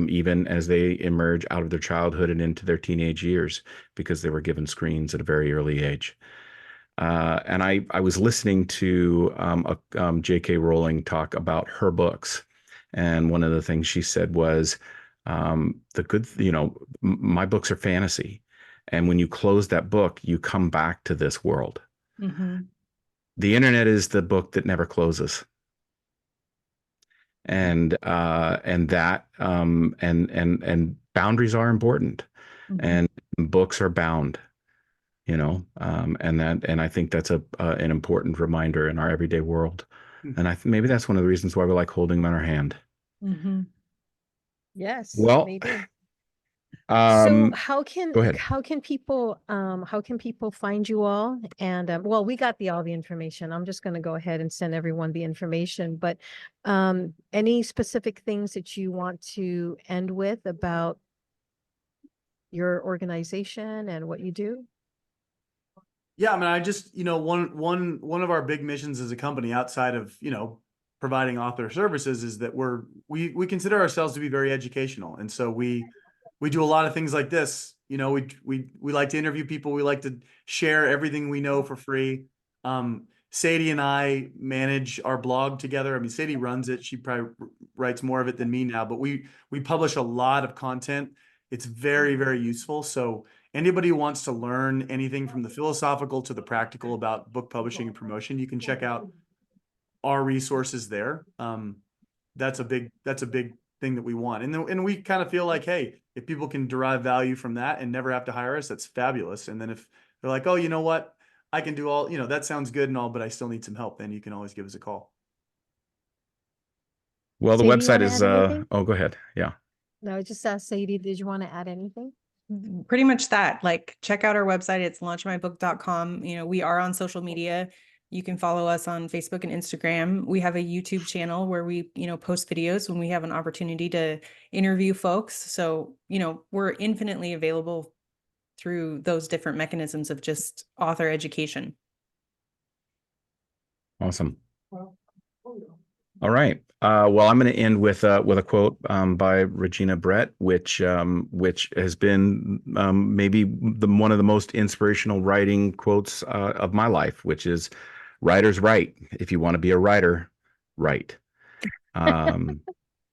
even as they emerge out of their childhood and into their teenage years, because they were given screens at a very early age. And I was listening to J.K. Rowling talk about her books. And one of the things she said was, my books are fantasy. And when you close that book, you come back to this world. Mm-hmm. The internet is the book that never closes. And boundaries are important, Mm-hmm. and books are bound, and I think that's an important reminder in our everyday world. And maybe that's one of the reasons why we like holding them in our hand. Mm-hmm. Yes, Well, maybe. So go ahead. how can people find you all? And well, we got all the information. I'm just going to go ahead and send everyone the information, but any specific things that you want to end with about your organization and what you do? Yeah, I mean, I just, one of our big missions as a company, outside of, providing author services, is that we consider ourselves to be very educational. And so we do a lot of things like this. We like to interview people. We like to share everything we know for free. Sayde and I manage our blog together. I mean, Sayde runs it. She probably writes more of it than me now, but we publish a lot of content. It's very, very useful. So anybody who wants to learn anything from the philosophical to the practical about book publishing and promotion, you can check out our resources there. That's a big thing that we want. And we kind of feel like, hey, if people can derive value from that and never have to hire us, that's fabulous. And then if they're like, oh, you know what, I can do all, that sounds good and all, but I still need some help, then you can always give us a call. Well, the Sayde, you website want to is add anything? go ahead. Yeah. No, just Sayde, did you want to add anything? Pretty much that. Like, check out our website. It's launchmybook.com. You know, we are on social media. You can follow us on Facebook and Instagram. We have a YouTube channel where we, you know, post videos when we have an opportunity to interview folks. So, you know, we're infinitely available through those different mechanisms of just author education. Awesome. All right. Well, I'm going to end with a quote by Regina Brett, which has been maybe one of the most inspirational writing quotes of my life, which is, "Writers write. If you want to be a writer, write."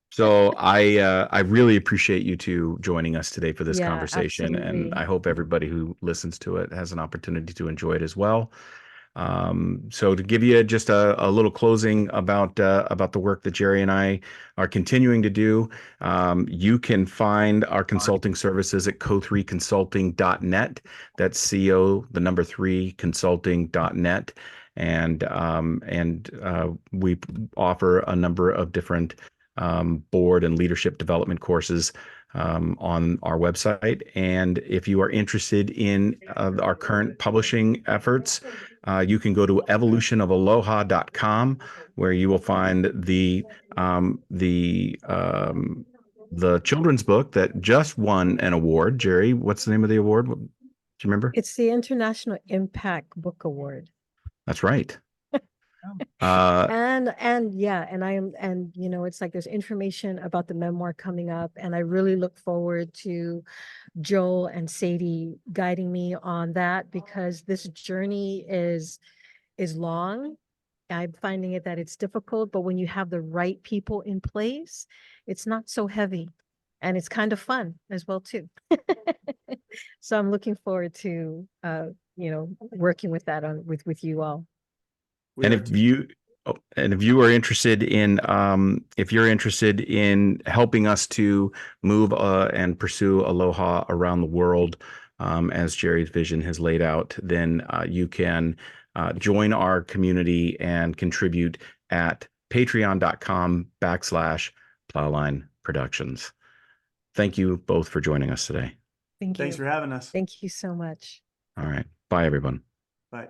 So I really appreciate you two joining us today for this Yeah, conversation, and absolutely. I hope everybody who listens to it has an opportunity to enjoy it as well. So to give you just a little closing about the work that Jerry and I are continuing to do, you can find our consulting services at co3consulting.net. That's CO, the number 3 consulting.net. And we offer a number of different board and leadership development courses on our website. And if you are interested in our current publishing efforts, you can go to evolutionofaloha.com, where you will find the children's book that just won an award. Jerry, what's the name of the award? Do you remember? It's the International Impact Book Award. That's right. And yeah, and you know, it's like there's information about the memoir coming up, and I really look forward to Joel and Sayde guiding me on that, because this journey is long. I'm finding it that it's difficult, but when you have the right people in place, it's not so heavy, and it's kind of fun as well too. So I'm looking forward to you know, working with that on with you all. And if you are interested in if you're interested in helping us to move and pursue Aloha around the world, as Jerry's vision has laid out, then you can join our community and contribute at patreon.com/Plowline Productions. Thank you both for joining us today. Thank you. Thanks for having us. Thank you so much. All right. Bye, everyone. Bye.